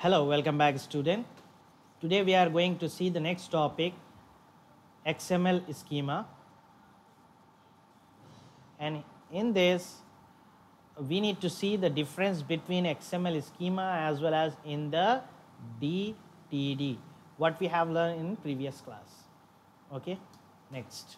Hello, welcome back student. Today we are going to see the next topic, XML schema, and in this we need to see the difference between XML schema as well as in the DTD, what we have learned in previous class. Okay, next.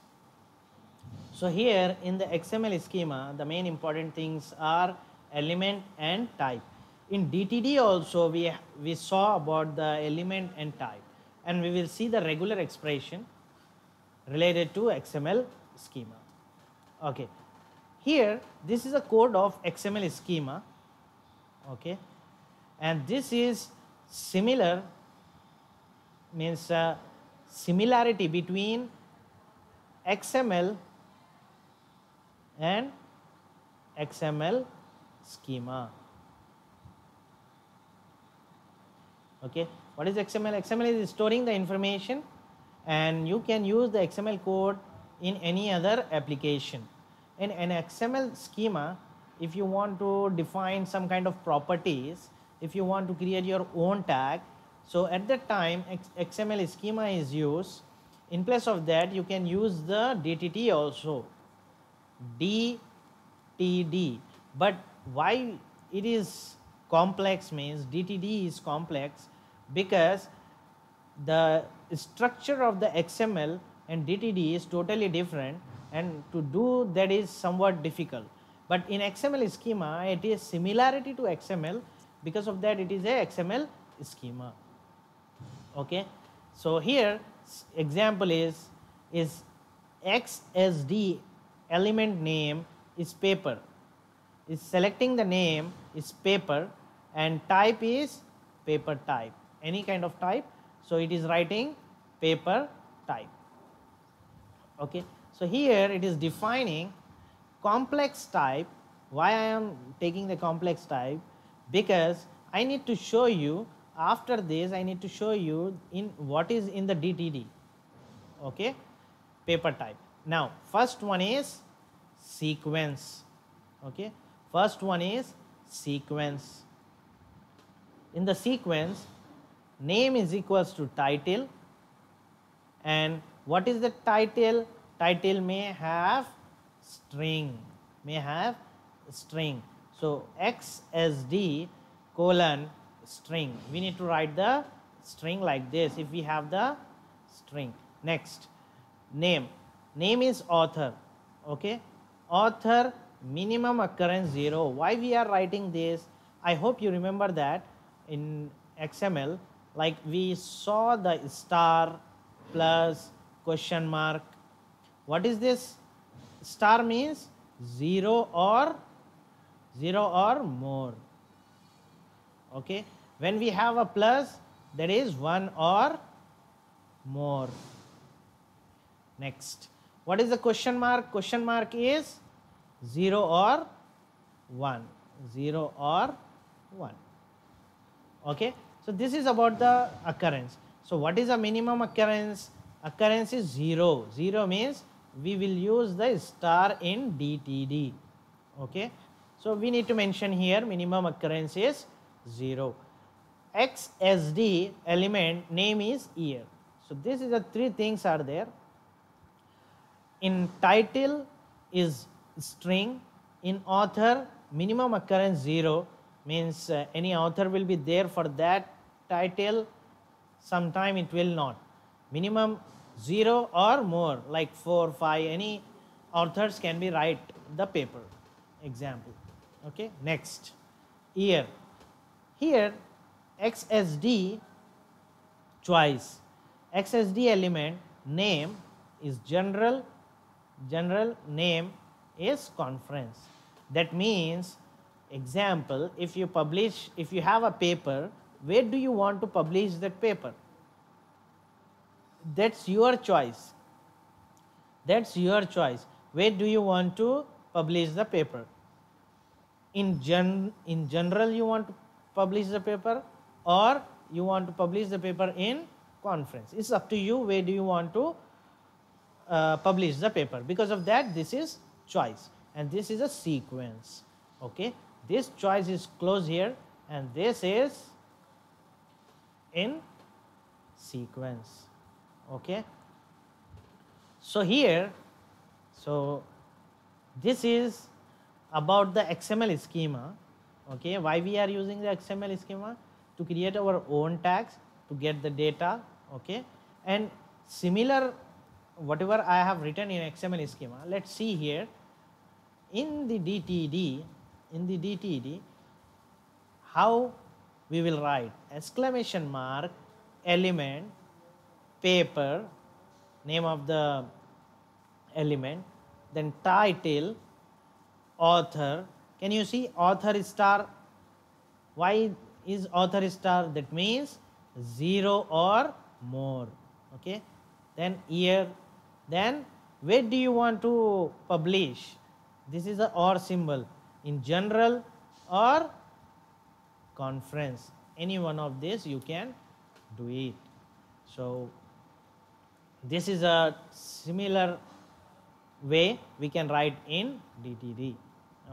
So here in the XML schema, the main important things are element and type. In DTD also we saw about the element and type, and we will see the regular expression related to XML schema. Okay, here this is a code of XML schema. Okay, and this is similar, means similarity between XML and XML schema. Okay, what is XML? XML is storing the information, and you can use the XML code in any other application. In an XML schema, if you want to define some kind of properties, if you want to create your own tag, so at that time XML schema is used. In place of that, you can use the DTD also, DTD. But why it is complex means DTD is complex, because the structure of the XML and DTD is totally different, and to do that is somewhat difficult. But in XML schema, it is similarity to XML, because of that it is a XML schema. Okay, so here example is XSD element name is paper, is selecting the name is paper, and type is paper type, any kind of type. So it is writing paper type. Okay, so here it is defining complex type. Why I am taking the complex type? Because I need to show you, after this I need to show you in what is in the DTD. Okay, paper type. Now first one is sequence. Okay, first one is sequence. In the sequence, name is equals to title, and what is the title? Title may have string, so XSD colon string, we need to write the string like this if we have the string. Next, name is author. Okay, author minimum occurrence 0. Why we are writing this? I hope you remember that in XML, like we saw the star plus question mark. What is this? Star means 0 or more. Okay, when we have a plus, that is 1 or more. Next, what is the question mark? Question mark is 0 or 1. Okay, so this is about the occurrence. So what is the minimum occurrence? Occurrence is 0. 0 means we will use the star in DTD. Okay, so we need to mention here minimum occurrence is 0. XSD element name is year. So this is the three things are there. In title is string. In author, minimum occurrence 0, means any author will be there for that title, sometime it will not. Minimum 0 or more, like 4, 5, any authors can be write the paper example. Okay, next, year. Here XSD choice, XSD element name is general, name is conference. That means, example, if you have a paper, where do you want to publish that paper? That's your choice. Where do you want to publish the paper? In general you want to publish the paper, or you want to publish the paper in conference. It's up to you where do you want to publish the paper. Because of that, this is choice, and this is a sequence. Okay, this choice is closed here, and this is in sequence. Okay, so here, so this is about the XML schema. Okay, why we are using the XML schema? To create our own tags to get the data. Okay, and similar whatever I have written in XML schema, let's see here in the DTD, how we will write exclamation mark, element, paper, name of the element, then title, author. Can you see author star? Why is author star? That means 0 or more. Okay, then year, then where do you want to publish? This is a or symbol, in general or conference, any one of this you can do it. So this is a similar way we can write in DTD.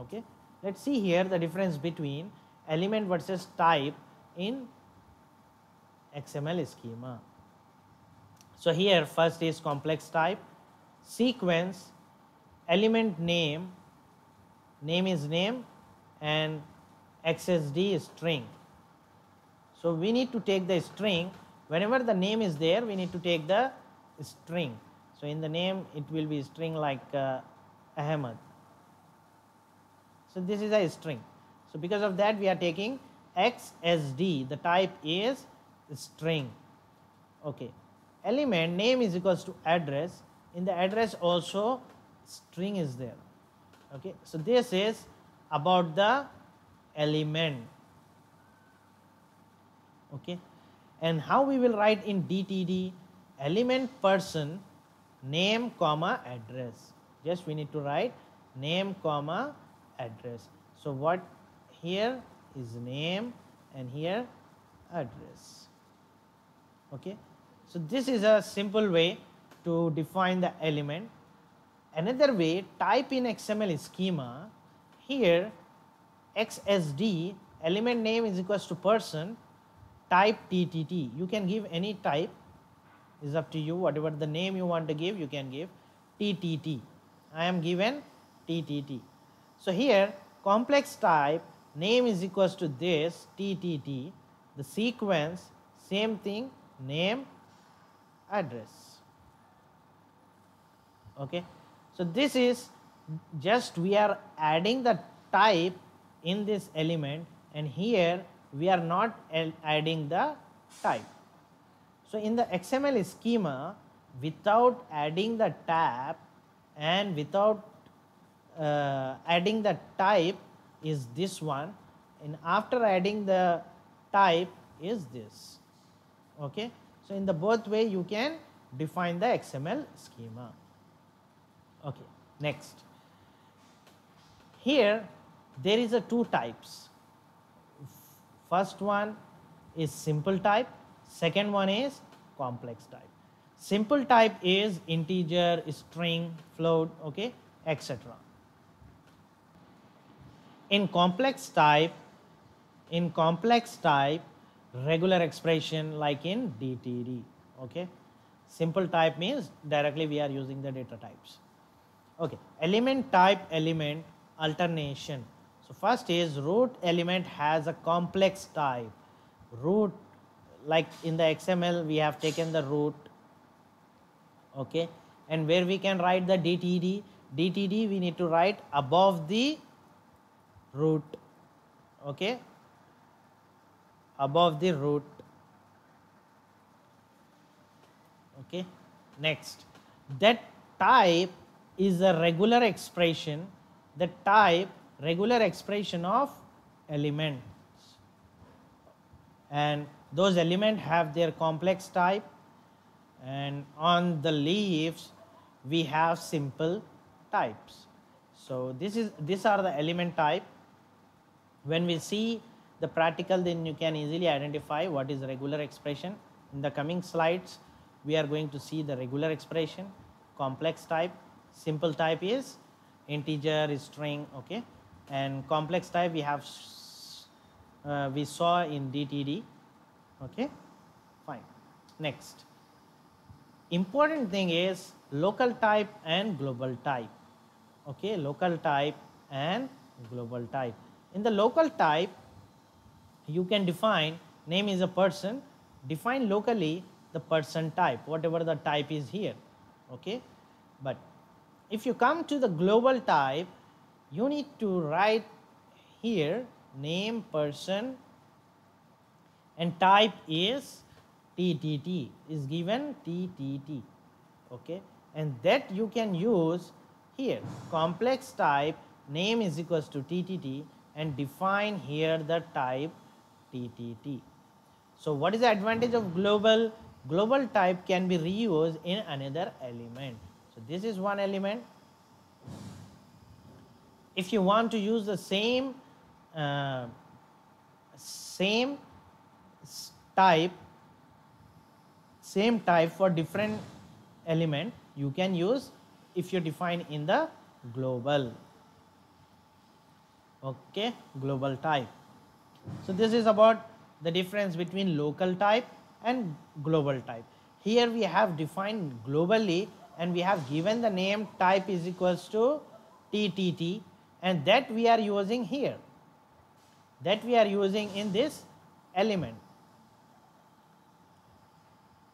Okay, let's see here the difference between element versus type in XML schema. So here first is complex type, sequence, element name, name is name, and XSD is string. So we need to take the string. Whenever the name is there, we need to take the string. So in the name it will be string like Ahmed. So this is a string. So because of that we are taking XSD. The type is string. Okay. Element name is equals to address. In the address also string is there. Okay. So this is about the element. Okay. And how we will write in DTD? Element person name comma address. Just we need to write name comma address. So what here is name and here address. Okay, so this is a simple way to define the element. Another way, type in XML schema. Here XSD, element name is equals to person, type TTT. You can give any type, is up to you. Whatever the name you want to give, you can give TTT. I am given TTT. So here complex type name is equals to this TTT. The sequence same thing, name, address. Okay, so this is just we are adding the type in this element, and here we are not adding the type. So in the XML schema, without adding the tab and without adding the type is this one, and after adding the type is this. Okay, so in the both way you can define the XML schema. Okay, next. Here there is a two types. First one is simple type, second one is complex type. Simple type is integer, string, float, okay, etc. In complex type, regular expression like in DTD. Okay, simple type means directly we are using the data types. Okay, element type, element alternation. So first is root element has a complex type. Root, like in the XML we have taken the root. Okay, and where we can write the DTD we need to write above the root. Okay, above the root. Okay, next, that type is a regular expression, the type regular expression of elements, and those elements have their complex type, and on the leaves we have simple types. So these are the element type. When we see the practical, then you can easily identify what is regular expression. In the coming slides we are going to see the regular expression, complex type. Simple type is integer, string, okay, and complex type we have we saw in DTD. Okay, Fine. Next, important thing is local type and global type. Okay, local type and global type. In the local type, you can define name is a person, define locally the person type, whatever the type is here. Okay, but if you come to the global type, you need to write here name, person, and type is TTT, is given TTT. Okay, and that you can use here complex type name is equals to TTT and define here the type TTT. So what is the advantage of global? Global type can be reused in another element. So this is one element. If you want to use the same type for different element, you can use if you define in the global. Okay, global type. So this is about the difference between local type and global type. Here we have defined globally and we have given the name type is equals to TTT, and that we are using here, that we are using in this element.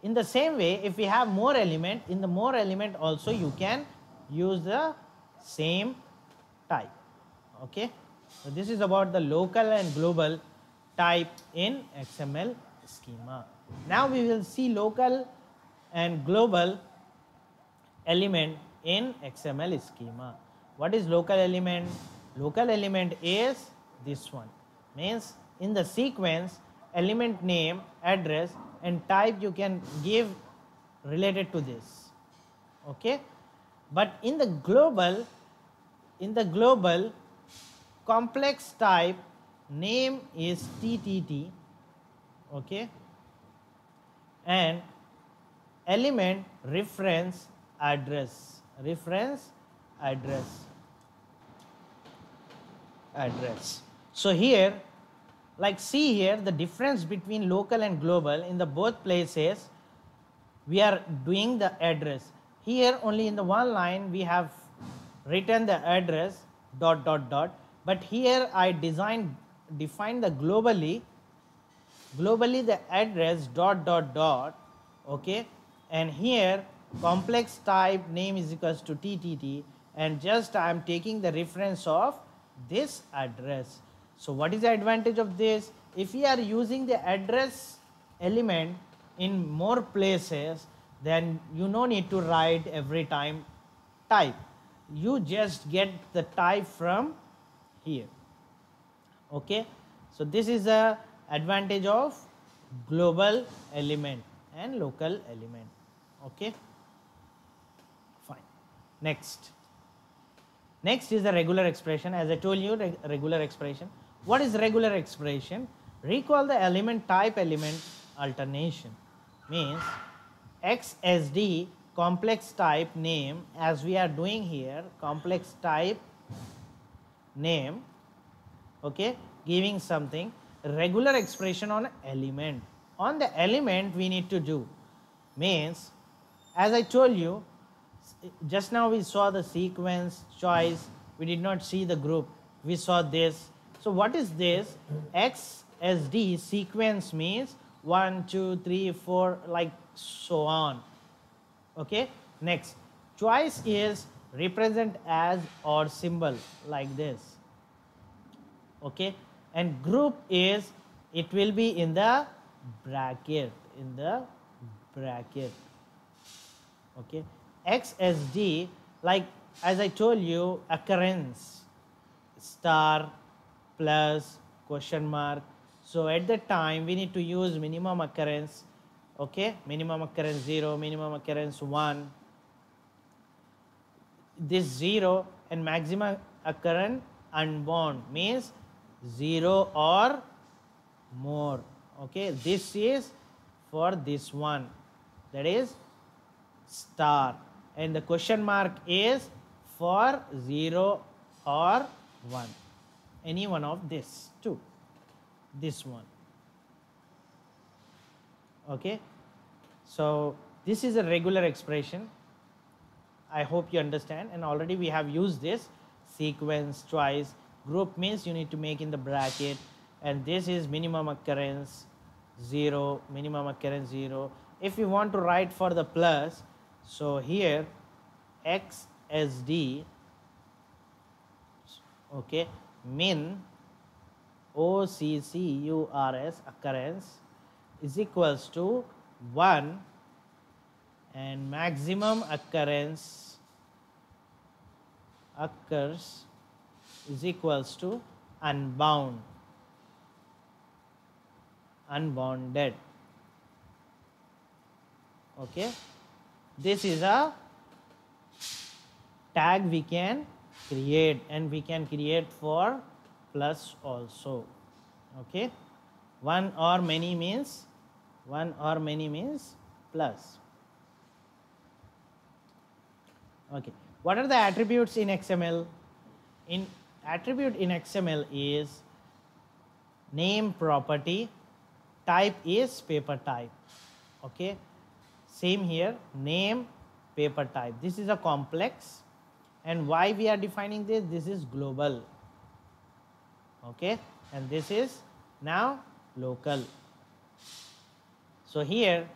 In the same way, if we have more element, in the more element also you can use the same type. Okay, so this is about the local and global type in XML schema. Now we will see local and global element in XML schema. What is local element? Local element is this one, means in the sequence element name, address and type you can give related to this. Okay, but in the global complex type name is TTT. Okay, and element reference address, So here, like see here the difference between local and global. In the both places we are doing the address. Here only in the one line we have written the address ... but here I define the globally the address ... Okay, and here complex type name is equals to TTT, and just I am taking the reference of this address. So what is the advantage of this? If we are using the address element in more places, then you no need to write every time type. You just get the type from here. Okay, so this is the advantage of global element and local element. Okay, fine. Next is the regular expression. As I told you, regular expression. What is regular expression? Recall the element type element alternation, means XSD complex type name, as we are doing here, complex type name, okay, giving something, regular expression on element. On the element we need to do, means as I told you just now, we saw the sequence choice, we did not see the group, we saw this. So what is this? XSD sequence means 1 2 3 4 like so on. Okay, next choice is represent as or symbol like this. Okay, and group is, it will be in the bracket, okay. XSD, like as I told you, occurrence star plus question mark. So at that time we need to use minimum occurrence. Okay, minimum occurrence 0, minimum occurrence 1, this 0, and maximum occurrence unbound means 0 or more. Okay, this is for this one, that is star, and the question mark is for 0 or 1, any one of this two, this one. Okay, so this is a regular expression. I hope you understand, and already we have used this sequence twice. Group means you need to make in the bracket, and this is minimum occurrence 0, minimum occurrence 0. If you want to write for the plus, so here XSD, okay, min OCCURS occurrence is equals to 1, and maximum occurrence occurs is equals to unbounded. Okay, this is a tag we can create, and we can create for plus also. Okay, one or many means plus. Okay, what are the attributes in XML? In attribute in XML is name property, type is paper type. Okay, same here, name paper type. This is a complex, and why we are defining this? This is global. Okay, and this is now local. So here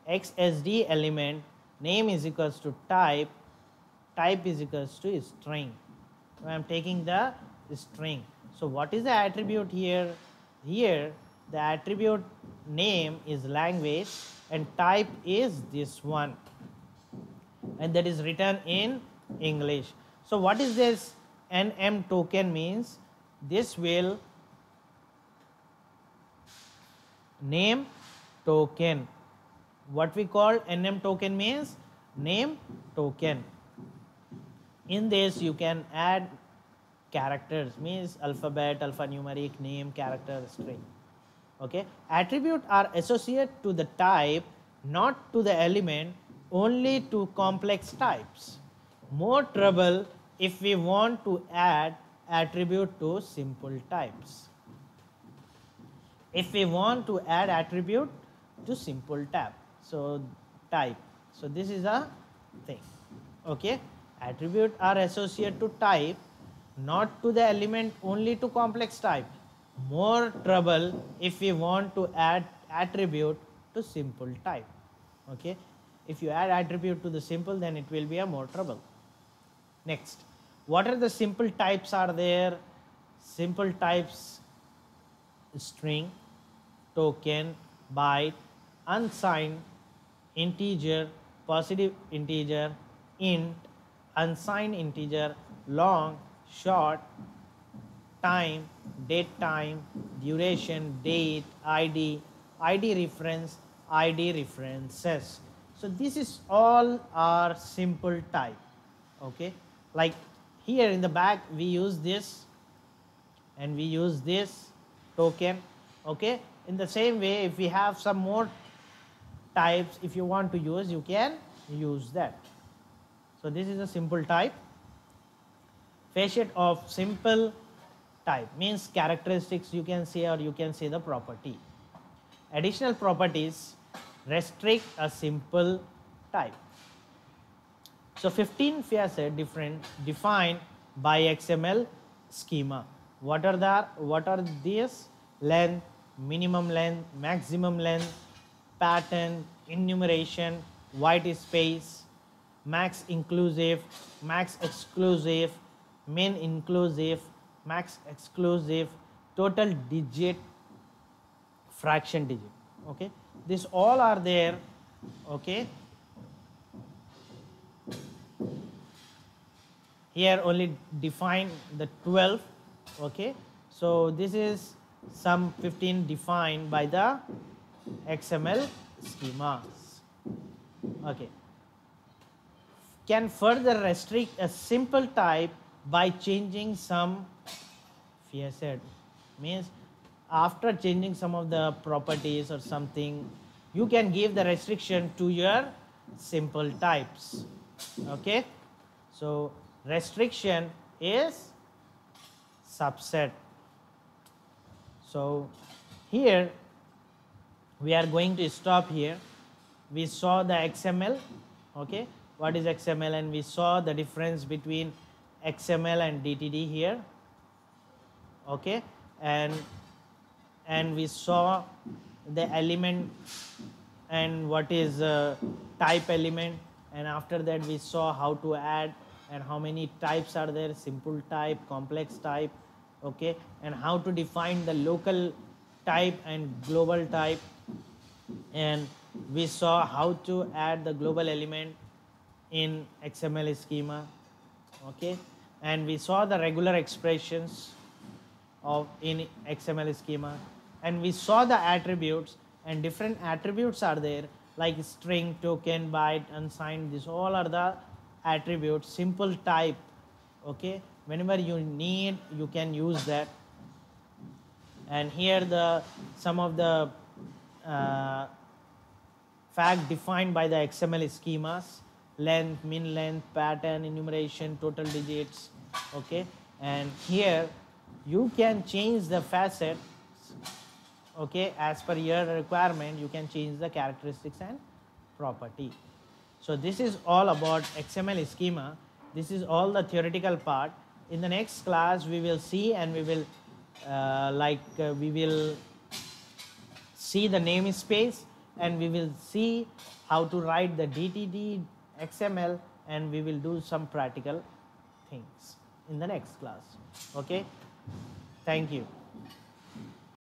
XSD element name is equals to type is equals to string. So I am taking the string. So what is the attribute here? Here the attribute name is language, and type is this one, and that is written in English. So what is this NM token means? This will name token. What we call NM token means name token. In this you can add characters, means alphabet, alphanumeric, name, character, string. Okay, attribute are associated to the type, not to the element, only to complex types. More trouble if we want to add attribute to simple types. If we want to add attribute to simple type, so this is a thing. Okay, attribute are associated to type, not to the element, only to complex type. More trouble if we want to add attribute to simple type. Okay, if you add attribute to the simple, then it will be a more trouble. Next, what are the simple types are there? Simple types: string, token, byte, unsigned, integer, positive integer, int, unsigned integer, long, short, time, date time, duration, date, ID, ID reference, ID references. So this is all our simple type. Okay, like here in the back we use this, and we use this token. Okay, in the same way, if we have some more types, if you want to use, you can use that. So this is a simple type. Facet of simple type means characteristics, you can say, or you can say the property. Additional properties restrict a simple type. So 15 facets defined by XML schema. What are these? Length, minimum length, maximum length, pattern, enumeration, white space, max inclusive, max exclusive, min inclusive, max exclusive, total digit, fraction digit. Okay, these all are there. Okay, here only define the 12. Okay, so this is some 15 defined by the XML schemas. Okay, can further restrict a simple type by changing some facet, means after changing some of the properties or something, you can give the restriction to your simple types. Okay, so restriction is subset. So here we are going to stop here. We saw the XML, okay, what is XML, and we saw the difference between XML and DTD here, okay, and we saw the element and what is type element, and after that we saw how to add and how many types are there, simple type, complex type, okay, and how to define the local type and global type, and we saw how to add the global element in XML schema, okay, and we saw the regular expressions of in XML schema, and we saw the attributes, and different attributes are there like string, token, byte, unsigned. These all are the attributes, simple type, okay, whenever you need you can use that. And here the some of the fact defined by the XML schemas: length, min length, pattern, enumeration, total digits, okay, and here you can change the facets, okay, as per your requirement. You can change the characteristics and property. So this is all about XML schema. This is all the theoretical part. In the next class we will see, and we will we will see the namespace, and we will see how to write the DTD XML, and we will do some practical things in the next class. Okay, thank you.